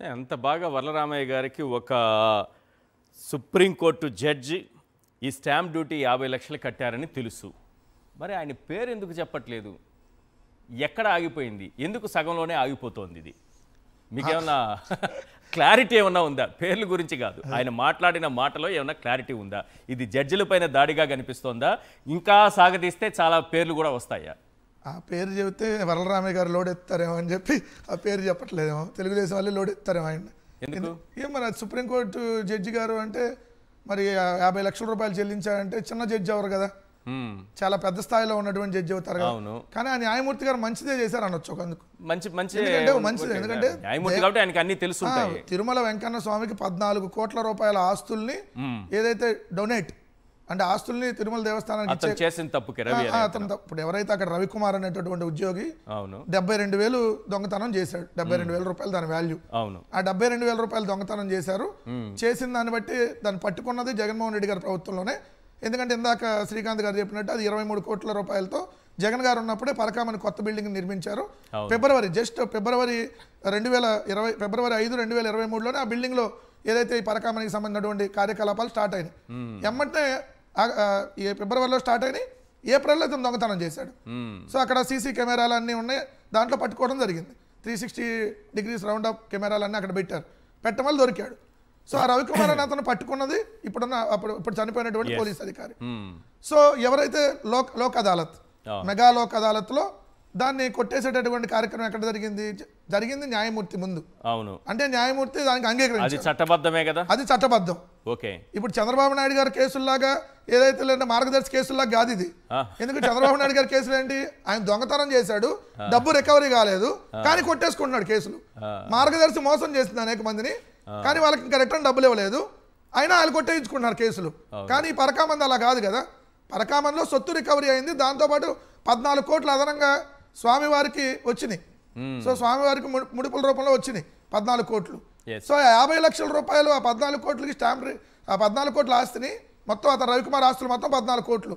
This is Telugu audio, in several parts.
అంత బాగా వరలరామయ్య గారికి ఒక సుప్రీంకోర్టు జడ్జి ఈ స్టాంప్ డ్యూటీ 50 లక్షలు కట్టారని తెలుసు. మరి ఆయన పేరు ఎందుకు చెప్పట్లేదు? ఎక్కడ ఆగిపోయింది? ఎందుకు సగంలోనే ఆగిపోతోంది ఇది? మీకేమన్నా క్లారిటీ ఏమన్నా ఉందా? పేర్ల గురించి కాదు, ఆయన మాట్లాడిన మాటలో ఏమన్నా క్లారిటీ ఉందా? ఇది జడ్జిలపైన దాడిగా కనిపిస్తోందా? ఇంకా సాగదీస్తే చాలా పేర్లు కూడా వస్తాయా? ఆ పేరు చెబితే వరలరామయ్య గారు లోడ్ ఎత్తారేమో అని చెప్పి ఆ పేరు చెప్పట్లేదేమో. తెలుగుదేశం వాళ్ళే లోడ్ ఎత్తారేమో ఆయన. ఏం మరి సుప్రీంకోర్టు జడ్జి గారు అంటే మరి 50 లక్షల రూపాయలు చెల్లించారంటే చిన్న జడ్జి అవరు కదా, చాలా పెద్ద స్థాయిలో ఉన్నటువంటి జడ్జి అవుతారు కదా. కానీ ఆ న్యాయమూర్తి గారు మంచిదే చేశారు అనొచ్చు. అందుకు మంచిది, ఎందుకంటే తిరుమల వెంకన్న స్వామికి 14 కోట్ల రూపాయల ఆస్తుల్ని ఏదైతే డొనేట్ అంటే ఆస్తుల్ని తిరుమల దేవస్థానానికి చేసిన తప్పుకి ఇప్పుడు ఎవరైతే అక్కడ రవికుమార్ అనేటటువంటి ఉద్యోగి 72,000 దొంగతనం చేశాడు. 72,000 రూపాయలు దాని వాల్యూ. ఆ 72,000 రూపాయలు దొంగతనం చేశారు. చేసిన దాన్ని బట్టి దాన్ని పట్టుకున్నది జగన్మోహన్ రెడ్డి గారి ప్రభుత్వంలోనే. ఎందుకంటే ఇందాక శ్రీకాంత్ గారు చెప్పినట్టు అది 23 కోట్ల రూపాయలతో జగన్ గారు ఉన్నప్పుడే పరకామని కొత్త బిల్డింగ్ నిర్మించారు. ఫిబ్రవరి 5, 2023లోనే ఆ బిల్డింగ్ లో ఏదైతే ఈ పరకామనికి సంబంధించినటువంటి కార్యకలాపాలు స్టార్ట్ అయినాయి. ఎమ్మటే ఫిబ్రవరిలో స్టార్ట్ అయినాయి, ఏప్రిల్లో ఇతను దొంగతనం చేశాడు. సో అక్కడ సీసీ కెమెరాలు అన్నీ ఉన్నాయి, దాంట్లో పట్టుకోవడం జరిగింది. 360 డిగ్రీస్ రౌండ్ అప్ కెమెరాలన్నీ అక్కడ పెట్టారు. పెట్టమని దొరికాడు. సో ఆ రవికుమార్ అని అతను పట్టుకున్నది ఇప్పుడు చనిపోయినటువంటి పోలీస్ అధికారి. సో ఎవరైతే లోక్ అదాలత్, మెగా లోక్ అదాలత్లో దాన్ని కొట్టేసేటటువంటి కార్యక్రమం ఎక్కడ జరిగింది న్యాయమూర్తి ముందు. అవును, అంటే న్యాయమూర్తి దానికి అంగీకరించారు. చట్టబద్ధమే కదా, అది చట్టబద్ధం. ఓకే. ఇప్పుడు చంద్రబాబు నాయుడు గారి కేసుల్లాగా ఏదైతే లేదంటే మార్గదర్శి కేసుల్లాగా కాదు ఇది. ఎందుకంటే చంద్రబాబు నాయుడు గారి కేసులు ఏంటి, ఆయన దొంగతనం చేశాడు, డబ్బు రికవరీ కాలేదు, కానీ కొట్టేసుకుంటున్నాడు కేసులు. మార్గదర్శి మోసం చేసింది అనేక మందిని, కానీ వాళ్ళకి ఇంకా రిటర్న్ డబ్బులు ఇవ్వలేదు, అయినా వాళ్ళు కొట్టేయించుకుంటున్నారు కేసులు. కానీ పరకామంది అలా కాదు కదా. పరకామంలో సొత్తు రికవరీ అయింది, దాంతోపాటు 14 కోట్లు అదనంగా స్వామివారికి వచ్చినాయి. సో స్వామివారికి ముడుపుల రూపంలో వచ్చినాయి 14 కోట్లు. సో 50 లక్షల రూపాయలు ఆ 14 కోట్లకి ఆ 14 కోట్ల ఆస్తిని మొత్తం అతను రవికుమార్ ఆస్తులు మొత్తం 14 కోట్లు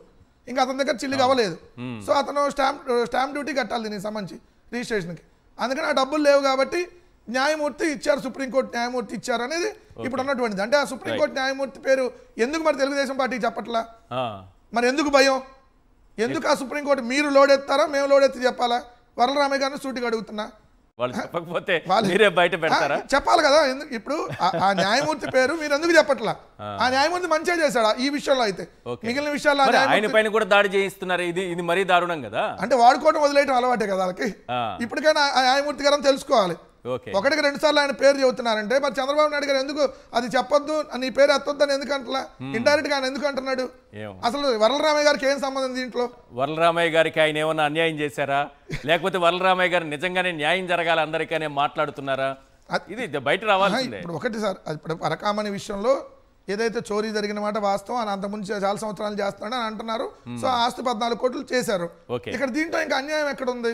ఇంకా అతని దగ్గర చిల్లిగా అవ్వలేదు. సో అతను స్టాంప్ డ్యూటీ కట్టాలి దీనికి సంబంధించి రిజిస్ట్రేషన్కి. అందుకని ఆ డబ్బులు లేవు కాబట్టి న్యాయమూర్తి ఇచ్చారు, సుప్రీంకోర్టు న్యాయమూర్తి ఇచ్చారు అనేది ఇప్పుడు ఉన్నటువంటిది. అంటే ఆ సుప్రీంకోర్టు న్యాయమూర్తి పేరు ఎందుకు మరి తెలుగుదేశం పార్టీకి చెప్పట్లా? మరి ఎందుకు భయం? ఎందుకు ఆ సుప్రీంకోర్టు మీరు లోడ్ ఎత్తారా మేము లోడ్ ఎత్తి చెప్పాలా? వరలరామయ్య గారిని సూటిగా అడుగుతున్నా, చెప్పాలి కదా. ఇప్పుడు ఆ న్యాయమూర్తి పేరు మీరు ఎందుకు చెప్పట్లా? ఆ న్యాయమూర్తి మంచిగా చేశాడు ఈ విషయంలో. అయితే మిగిలిన విషయాల్లో ఆయన పైన కూడా దాడి చేయిస్తున్నారు, ఇది మరీ దారుణం కదా. అంటే వాడుకోవడం వదిలేయడం అలవాటే కదా వాళ్ళకి. ఇప్పటికైనా ఆ న్యాయమూర్తి గారు తెలుసుకోవాలి. ఒకటికి 2 సార్లు ఆయన పేరు చెబుతున్నారంటే మరి చంద్రబాబు నాయుడు గారు ఎందుకు అది చెప్పొద్దు, నీ పేరు ఎత్తొద్దని ఎందుకు అంటలా? ఇండైరెక్ట్ గా ఆయన ఎందుకు అంటున్నాడు? అసలు వరలరామయ్య గారికి ఏం సంబంధం దీంట్లో? వరలరామయ్య గారికి ఆయన ఏమన్నా అన్యాయం చేశారా, లేకపోతే వరలరామయ్య గారు నిజంగానే న్యాయం జరగాలి అందరికీ మాట్లాడుతున్నారా? ఇది బయట రావాలి. ఇప్పుడు ఒకటి సార్, ఇప్పుడు పరకామణి విషయంలో ఏదైతే చోరీ జరిగిన మాట వాస్తవం, అని అంతకుముందు చాలా సంవత్సరాలు చేస్తున్నాడు అని అంటున్నారు. సో ఆస్తి 14 కోట్లు చేశారు. ఇక్కడ దీంట్లో ఇంకా అన్యాయం ఎక్కడ ఉంది?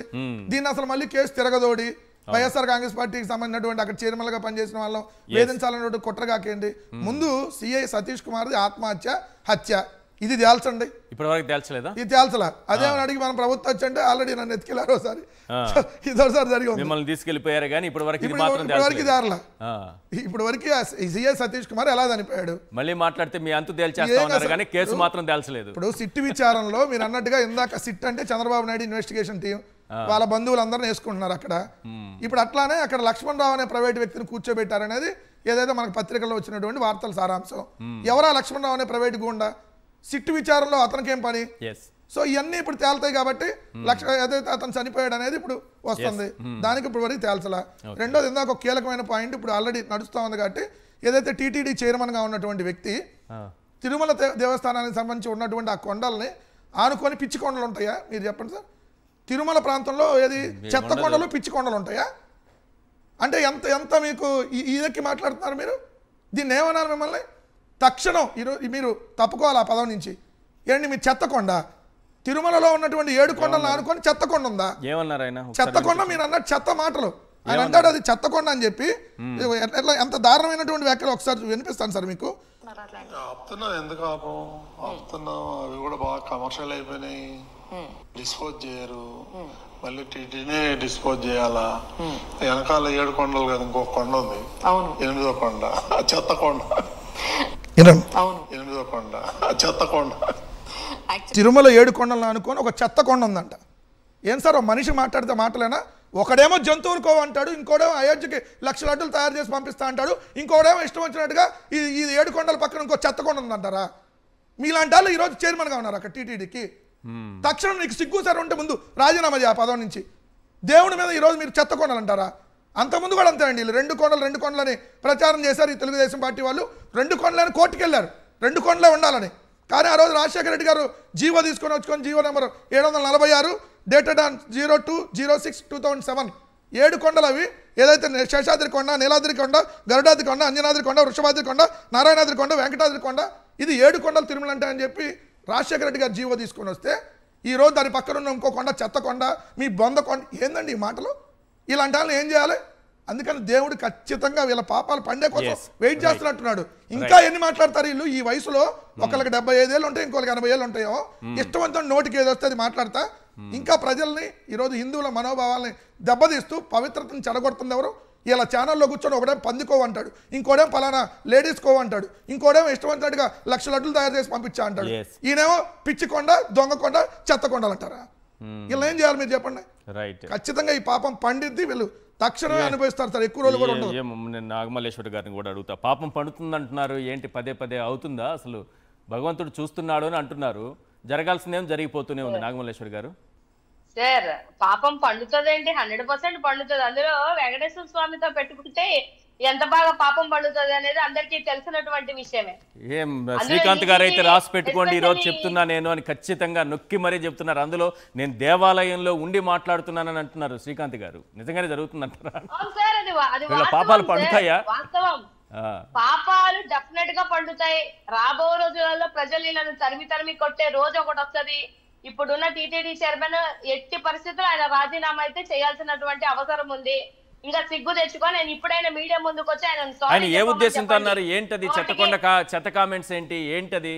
దీన్ని అసలు మళ్ళీ కేసు తిరగదోడి వైఎస్ఆర్ కాంగ్రెస్ పార్టీకి సంబంధించినటువంటి అక్కడ చైర్మన్ గా పనిచేసిన వాళ్ళం వేధించాలన్నటువంటి కుట్రగాకేంటి. ముందు సిఐ సతీష్ కుమార్ది ఆత్మహత్య హత్య ఇది తేల్చండి. ఇప్పటివరకు తేల్చలేదా? ఇది తేల్చలా. అదేమని అడిగి మన ప్రభుత్వం వచ్చంటే ఆల్రెడీ నన్ను ఎత్తుకెళ్ళారు ఒకసారి, ఇదోసారి జరిగి మిమ్మల్ని తీసుకెళ్లిపోయారు. కానీ ఇప్పటివరకు దారలా ఇప్పుడు వరకు సిఐ సతీష్ కుమార్ ఎలా చనిపోయాడు? మళ్ళీ మాట్లాడితే మీ అంతు తేల్చేస్తా కానీ కేసు మాత్రం తేల్చలేదు. ఇప్పుడు సిట్ విచారణలో మీరు అన్నట్టుగా ఇందాక సిట్ అంటే చంద్రబాబు నాయుడు ఇన్వెస్టిగేషన్ టీం వాళ్ళ బంధువులందరినీ వేసుకుంటున్నారు అక్కడ. ఇప్పుడు అట్లానే అక్కడ లక్ష్మణ్ రావు అనే ప్రైవేట్ వ్యక్తిని కూర్చోబెట్టారనేది ఏదైతే మనకు పత్రికల్లో వచ్చినటువంటి వార్తల సారాంశం. ఎవరా లక్ష్మణ్ రావు అనే ప్రైవేట్ గుండా? సిట్టు విచారణలో అతనికి ఏం పని? సో ఇవన్నీ ఇప్పుడు తేలుతాయి కాబట్టి ఏదైతే అతను చనిపోయాడు అనేది ఇప్పుడు వస్తుంది. దానికి ఇప్పుడు వరకు తేల్చలా. రెండోది ఇందాక ఒక కీలకమైన పాయింట్ ఇప్పుడు ఆల్రెడీ నడుస్తూ ఉంది కాబట్టి ఏదైతే టీటీడీ చైర్మన్ గా ఉన్నటువంటి వ్యక్తి తిరుమల దేవస్థానానికి సంబంధించి ఉన్నటువంటి ఆ కొండల్ని ఆనుకొని పిచ్చి కొండలు ఉంటాయా? మీరు చెప్పండి సార్. తిరుమల ప్రాంతంలో ఏది చెత్త కొండలు పిచ్చి కొండలు ఉంటాయా? అంటే ఎంత మీకు ఇదెక్కి మాట్లాడుతున్నారు మీరు? దీన్ని ఏమన్నారు మిమ్మల్ని? తక్షణం మీరు తప్పుకోవాలి ఆ పదం నుంచి. ఏంటి మీ చెత్త కొండ? తిరుమలలో ఉన్నటువంటి 7 కొండలను ఆనుకొని చెత్త కొండ ఉందా? ఏమన్నారు ఆయన? చెత్త కొండ మీరు అన్నట్టు చెత్త మాటలు ఆయన అంటాడు, అది చెత్త కొండ అని చెప్పి. ఎంత దారుణమైనటువంటి వ్యాఖ్యలు ఒకసారి వినిపిస్తాను సార్ మీకు. ఆపుతున్నావు ఎందుకు ఆపం? ఆపుతున్నావు, అవి కూడా బాగా కమర్షియల్ అయిపోయినాయి. డిస్పోజ్ చేయరు, మళ్ళీ టీటీనే డిస్పోజ్ చేయాలా. వెనకాల 7 కొండలు కదా, ఇంకొక కొండ ఉంది, 8వ కొండ, చెత్త కొండ. 8వ కొండ చెత్త కొండ. తిరుమల 7 కొండలను అనుకొని ఒక చెత్త కొండ ఉందంట. ఏం సార్ మనిషి మాట్లాడితే మాటలేనా? ఒకడేమో జంతువులు కో అంటాడు, ఇంకోడేమో అయోధ్యకి 1,00,000 లడ్డూలు తయారు చేసి పంపిస్తా అంటాడు, ఇంకోడేమో ఇష్టం వచ్చినట్టుగా ఈ 7 కొండల పక్కన ఇంకో చెత్త కొండ ఉందంటారా? మీలాంటి వాళ్ళు ఈరోజు చైర్మన్గా ఉన్నారు అక్కడ టీటీడీకి. తక్షణం నీకు సిగ్గు సార్ ఉంటే ముందు రాజీనామా చేయ పదవి నుంచి. దేవుడి మీద ఈరోజు మీరు చెత్త కొండలు అంటారా? అంతకుముందు కూడా అంతే అండి. 2 కొండలని ప్రచారం చేశారు ఈ తెలుగుదేశం పార్టీ వాళ్ళు. 2 కొండలని కోర్టుకు వెళ్ళారు, 2 కొండలే ఉండాలని. కానీ ఆ రోజు రాజశేఖర రెడ్డి గారు జీవో తీసుకొని వచ్చుకొని జీవో నెంబర్ 746 డేటెడ్ ఆన్ 02/06/2007 7 కొండలు అవి. ఏదైతే శేషాద్రి కొండ, నీలాద్రి కొండ, గరుడాద్రి కొండ, అంజనాద్రి కొండ, వృషభాద్రి కొండ, నారాయణాద్రి కొండ, వెంకటాద్రి కొండ, ఇది 7 కొండలు తిరుమల అంటే అని చెప్పి రాజశేఖర రెడ్డి గారు జీవో తీసుకొని వస్తే ఈరోజు దాని పక్కన ఉన్న ఇంకో కొండ చెత్త కొండ, మీ బొంద కొండ. ఏందండి ఈ మాటలు? ఇలాంటి వాళ్ళని ఏం చేయాలి? అందుకని దేవుడు ఖచ్చితంగా వీళ్ళ పాపాలు పండే కోసం వెయిట్ చేస్తున్నట్టున్నాడు. ఇంకా ఎన్ని మాట్లాడతారు వీళ్ళు ఈ వయసులో? ఒకరికి 75 ఏళ్ళు ఉంటాయి, ఇంకొకరికి 80 ఏళ్ళు ఉంటాయో. ఇష్టవంతం నోటికి ఏది వస్తే అది మాట్లాడతా ఇంకా ప్రజల్ని ఈరోజు హిందువుల మనోభావాల్ని దెబ్బతీస్తూ పవిత్రతను చెడగొడుతుంది ఎవరు? ఇలా ఛానల్లో కూర్చొని ఒకడేమో పందికోవ అంటాడు, ఇంకోడేమో పలానా లేడీస్ కోవ అంటాడు, ఇంకోడేమో ఇష్టవంతుడిగా 1,00,000 లడ్డూలు తయారు చేసి పంపించా అంటాడు. ఈయనేమో పిచ్చికొండ, దొంగకొండ, చెత్తకొండలు అంటారా? వీళ్ళు ఏం చేయాలి మీరు చెప్పండి? ఖచ్చితంగా ఈ పాపం పండిద్ది, వీళ్ళు తక్షణమే అనుభవిస్తారు సార్. ఎక్కువ రోజులు కూడా ఉండదు. నేను నాగమల్లేశ్వరి గారిని కూడా అడుగుతా. పాపం పండుతుంది అంటున్నారు, ఏంటి పదే పదే అవుతుందా? అసలు భగవంతుడు చూస్తున్నాడు అని అంటున్నారు, జరగాల్సిందేం జరిగిపోతూనే ఉంది. నాగమల్లేశ్వరి గారు సార్, పాపం పండుతుందండి, 100% పండుతుంది. అందులో వెంకటేశ్వర స్వామితో పెట్టుకుంటే ఎంత బాగా పాపం పండుతుంది అనేది అందరికీ తెలిసినటువంటి విషయమే. ఏం శ్రీకాంత్ గారు అయితే రాసి పెట్టుకోండి ఈ రోజు చెప్తున్నా నేను అని ఖచ్చితంగా నొక్కి మరీ చెప్తున్నారు. అందులో నేను దేవాలయంలో ఉండి మాట్లాడుతున్నానని అంటున్నారు శ్రీకాంత్ గారు. నిజంగానే జరుగుతుంది అంటారా? పాపాలు పండుతాయా? వాస్తవం, పాపాలు డెఫినెట్ గా పండుతాయి. రాబో రోజులలో ప్రజలు వీళ్ళని తరిమి కొట్టే రోజు ఒకటి వస్తుంది. ఇప్పుడున్న టీటీడీ చైర్మన్ ఎట్టి పరిస్థితుల్లో ఆయన రాజీనామా అయితే చేయాల్సినటువంటి అవసరం ఉంది. ఇంకా సిగ్గు తెచ్చుకొని నేను ఇప్పుడైనా మీడియా ముందుకు వచ్చి ఆయన ఏ ఉద్దేశంతో అన్నారు? ఏంటది? చెత్త కామెంట్స్ ఏంటి? ఏంటది?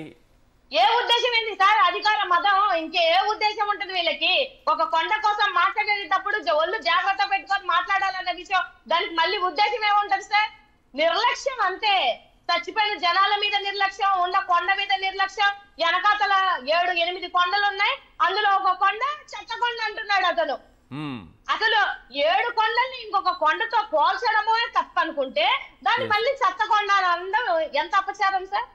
ఏ ఉద్దేశం ఏంటి సార్? అధికార మదం, ఇంకే ఉద్దేశం ఉంటుంది వీళ్ళకి? ఒక కొండ కోసం మాట్లాడేటప్పుడు ఒళ్ళు జాగ్రత్త పెట్టుకొని మాట్లాడాలన్న విషయం, దానికి మళ్ళీ ఉద్దేశం ఏముంటది సార్? నిర్లక్ష్యం అంతే. చచ్చిపోయిన జనాల మీద నిర్లక్ష్యం, ఉన్న కొండ మీద నిర్లక్ష్యం. వెనకాతల 7-8 కొండలు ఉన్నాయి, అందులో ఒక కొండ చెత్త కొండ అంటున్నాడు అతను. అసలు 7 కొండల్ని ఇంకొక కొండతో పోల్చడమో తప్పనుకుంటే దాన్ని మళ్ళీ చెత్త కొండ అనడం ఎంత అపచారం సార్?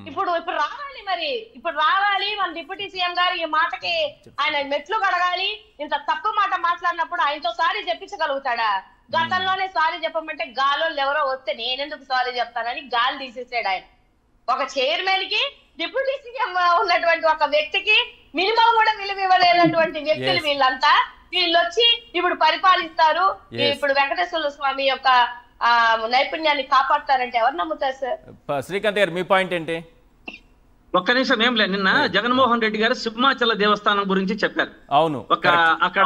ఇప్పుడు రావాలి, మరి ఇప్పుడు రావాలి మన డిప్యూటీ సీఎం గారు ఈ మాటకి ఆయన మెట్లు కడగాలి. ఇంత తప్పు మాట మాట్లాడినప్పుడు ఆయనతో సారీ చెప్పించగలుగుతాడా? గతంలోనే సారీ చెప్పమంటే గాలోళ్ళు ఎవరో వస్తే నేనెందుకు సారీ చెప్తానని గాలి తీసేసాడు ఆయన. ఒక చైర్మన్ కి, డిప్యూటీ సీఎం ఉన్నటువంటి ఒక వ్యక్తికి మినిమం కూడా విలువ ఇవ్వలేనటువంటి వ్యక్తులు వీళ్ళంతా. వీళ్ళు వచ్చి ఇప్పుడు పరిపాలిస్తారు, ఇప్పుడు వెంకటేశ్వర స్వామి యొక్క నైపుణ్యాన్ని కాపాడతారంటే ఎవరు నమ్ముతారు సార్? శ్రీకాంత్ గారు మీ పాయింట్ ఏంటి? ఒక్క నిమిషం. ఏం లేదు, నిన్న జగన్మోహన్ రెడ్డి గారు సింహాచల దేవస్థానం గురించి చెప్పారు. అవును, అక్కడ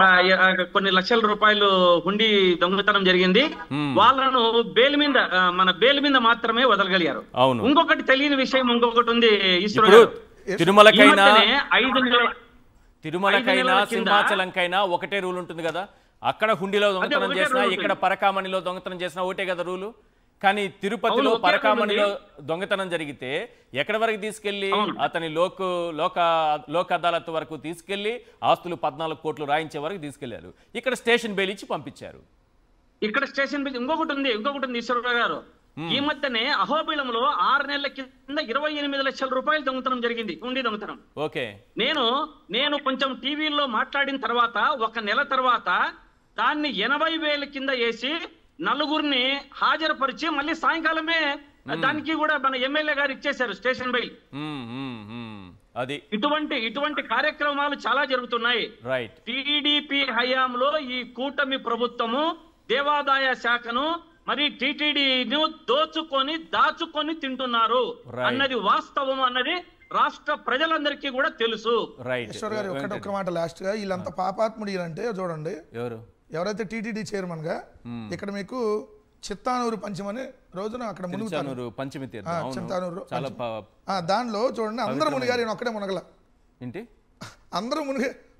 కొన్ని లక్షల రూపాయలు హుండీ దొంగతనం జరిగింది. వాళ్ళను మన బెయిల్ మీద మాత్రమే వదలగలిగారు. అవును. ఇంకొకటి తెలియని విషయం ఇంకొకటి ఉంది. తిరుమలకైనా సింహాచలంకైనా ఒకటే రూల్ ఉంటుంది కదా. అక్కడ హుండీలో దొంగతనం చేసినా, ఇక్కడ పరకామణిలో దొంగతనం చేసినా ఒకటే కదా రూలు. కానీ తిరుపతిలో పరకామణిలో దొంగతనం జరిగితే ఎక్కడి వరకు తీసుకెళ్లి అతని లోక్ అదాలత్ వరకు తీసుకెళ్లి ఆస్తులు 14 కోట్లు రాయించే వరకు తీసుకెళ్లారు. ఇక్కడ స్టేషన్ బెయిల్ ఇచ్చి పంపించారు. ఇక్కడ స్టేషన్ బెయిల్ ఇంకొకటి ఉంది ఈశ్వరరావు గారు. ఈ మధ్యనే అహోబిళంలో 6 నెలల కింద 28 లక్షల రూపాయలు దొంగతనం జరిగింది, ఉండి దొంగతనం. ఓకే, నేను కొంచెం టీవీలో మాట్లాడిన తర్వాత 1 నెల తర్వాత దాన్ని 80,000 కింద వేసి నలుగురిని హాజరుపరిచి మళ్ళీ సాయంకాలమే దానికి కూడా మన ఎమ్మెల్యే గారు ఇచ్చేశారు స్టేషన్ బెయిల్. అది ఇటువంటి కార్యక్రమాలు చాలా జరుగుతున్నాయి. టీడీపీ హయాంలో ఈ కూటమి ప్రభుత్వము దేవాదాయ శాఖను మరి టీటీడీను దాచుకొని తింటున్నారు అన్నది వాస్తవం అన్నది రాష్ట్ర ప్రజలందరికీ కూడా తెలుసు. ఈశ్వర్ గారు ఒక్క మాట లాస్ట్ గా, వీళ్ళంతా పాపాత్ముడు అంటే చూడండి, ఎవరైతే టీటీడీ చైర్మన్ గా ఇక్కడ మీకు చిత్తానూరు పంచమని రోజున అక్కడ మునుగుతారు, చిత్తానూరు దానిలో చూడండి అందరూ మునిగారు, నేను ఒక్కడే మునగల. ఏంటి అందరూ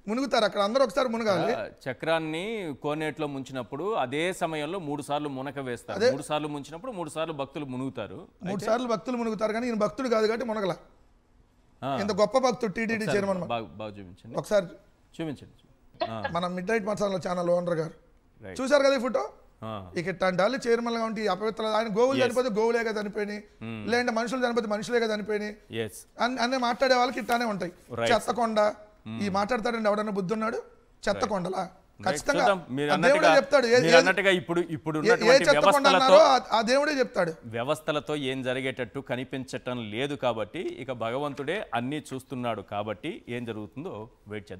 మునుగుతారు అక్కడ అందరూ ఒకసారి మునగాలి. చక్రాన్ని కోనేట్లో ముంచినప్పుడు అదే సమయంలో 3 సార్లు మునక వేస్తారు. 3 సార్లు ముంచినప్పుడు 3 సార్లు భక్తులు మునుగుతారు. 3 సార్లు భక్తులు మునుగుతారు, కానీ ఈయన భక్తుడు కాదు కాబట్టి మునగల. ఇంత గొప్ప భక్తుడు టీటీడీ చైర్మన్. బాగా చూపించండి, ఒకసారి చూపించండి. మన mid night masala channel owner గారు చూసారు కదా ఈ ఫోటో. ఇక ఇట్లాంటి వాళ్ళు చైర్మన్ గా ఉంటే అపవిత్ర, ఆయన గోవులు చనిపోతే గోవులేగా చనిపోయినాయి, లేదంటే మనుషులు చనిపోతే మనుషులేగా చనిపోయినాయి అన్నీ మాట్లాడే వాళ్ళకి ఇట్లానే ఉంటాయి. చెత్తకొండ ఈ మాట్లాడతాడండి ఎవడన్నా బుద్ధి ఉన్నాడు? చెత్తకొండలా ఖచ్చితంగా చెప్తాడు. ఆ దేవుడే చెప్తాడు. వ్యవస్థలతో ఏం జరిగేటట్టు కనిపించటం లేదు కాబట్టి ఇక భగవంతుడే అన్ని చూస్తున్నాడు కాబట్టి ఏం జరుగుతుందో వెయిట్ చేద్దాం.